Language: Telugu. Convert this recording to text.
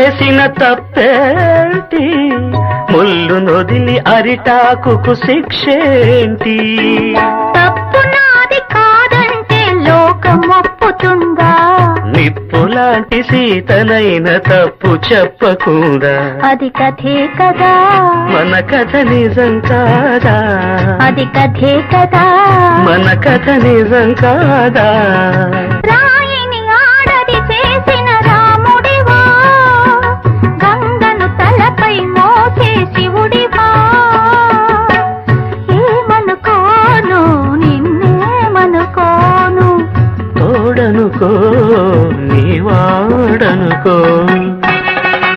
చేసిన తప్పేంటి, ముళ్ళు నొదిలి అరిటాకుకు శిక్షేంటి? తప్పు నాది కాదంటే లోకం ఒప్పుతుందా? నిప్పులాంటి సీతనైన తప్పు చెప్పకుండా అది కథే కదా, మన కథ నిజం కాదా? అది కథే కదా, మన కథ నిజం కాదా?